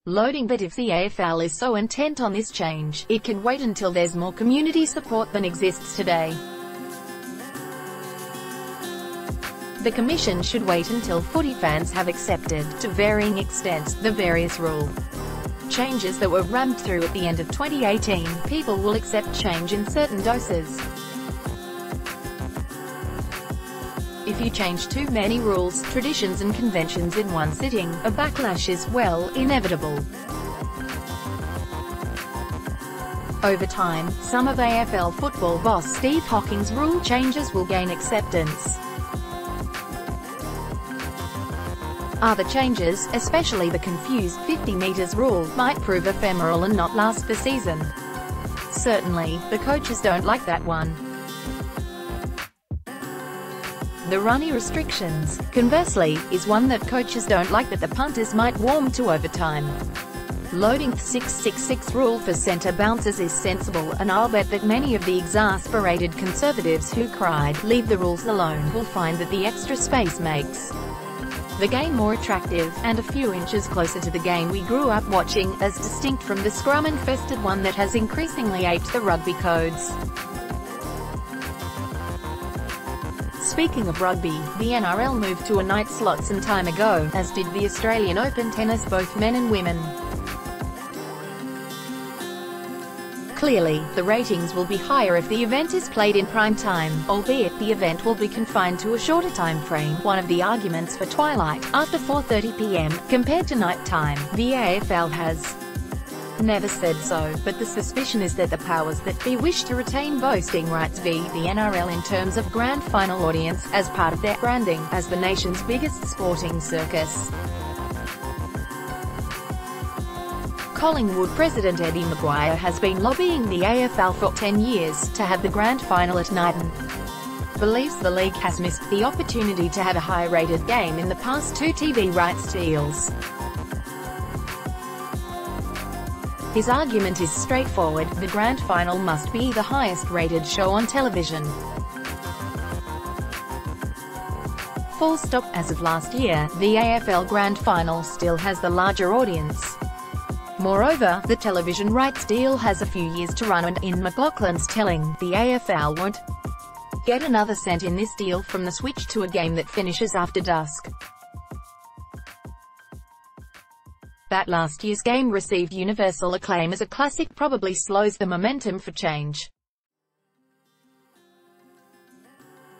LoadingBut: if the AFL is so intent on this change, it can wait until there's more community support than exists today. The Commission should wait until footy fans have accepted, to varying extents, the various rule changes that were rammed through at the end of 2018. People will accept change in certain doses. If you change too many rules, traditions and conventions in one sitting, a backlash is, well, inevitable. Over time, some of AFL football boss Steve Hocking's rule changes will gain acceptance. Other changes, especially the confused 50 metres rule, might prove ephemeral and not last the season. Certainly, the coaches don't like that one. The runny restrictions, conversely, is one that coaches don't like, that the punters might warm to over time. LoadingBut 666 rule for centre bounces is sensible, and I'll bet that many of the exasperated conservatives who cried, "Leave the rules alone," will find that the extra space makes the game more attractive, and a few inches closer to the game we grew up watching, as distinct from the scrum-infested one that has increasingly aped the rugby codes. Speaking of rugby, the NRL moved to a night slot some time ago, as did the Australian Open tennis, both men and women. Clearly, the ratings will be higher if the event is played in prime time, albeit the event will be confined to a shorter time frame. One of the arguments for twilight, after 4:30 p.m., compared to night time, the AFL has never said so, but the suspicion is that the powers that be wish to retain boasting rights v. the NRL in terms of grand final audience, as part of their branding, as the nation's biggest sporting circus. Collingwood president Eddie Maguire has been lobbying the AFL for 10 years, to have the grand final at night, and believes the league has missed the opportunity to have a high-rated game in the past two TV rights deals. His argument is straightforward: the grand final must be the highest-rated show on television. Full stop. As of last year, the AFL grand final still has the larger audience. Moreover, the television rights deal has a few years to run, and, in McLaughlin's telling, the AFL won't get another cent in this deal from the switch to a game that finishes after dusk. That last year's game received universal acclaim as a classic probably slows the momentum for change.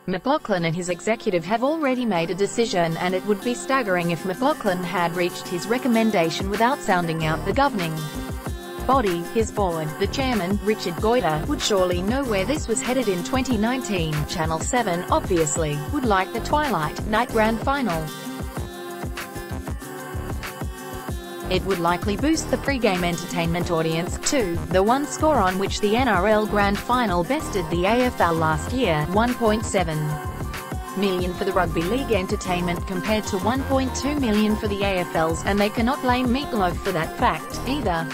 McLaughlin and his executive have already made a decision, and it would be staggering if McLaughlin had reached his recommendation without sounding out the governing body. His board, the chairman, Richard Goyder, would surely know where this was headed in 2019. Channel 7, obviously, would like the twilight night grand final. It would likely boost the pre-game entertainment audience, too. The one score on which the NRL Grand Final bested the AFL last year, 1.7 million for the Rugby League entertainment compared to 1.2 million for the AFL's, and they cannot blame Meatloaf for that fact, either.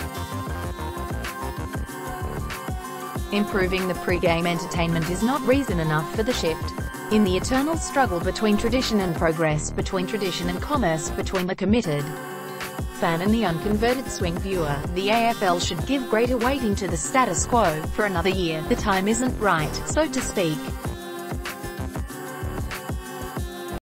Improving the pre-game entertainment is not reason enough for the shift. In the eternal struggle between tradition and progress, between tradition and commerce, between the committed fan and the unconverted swing viewer, the AFL should give greater weighting to the status quo. For another year, the time isn't right, so to speak.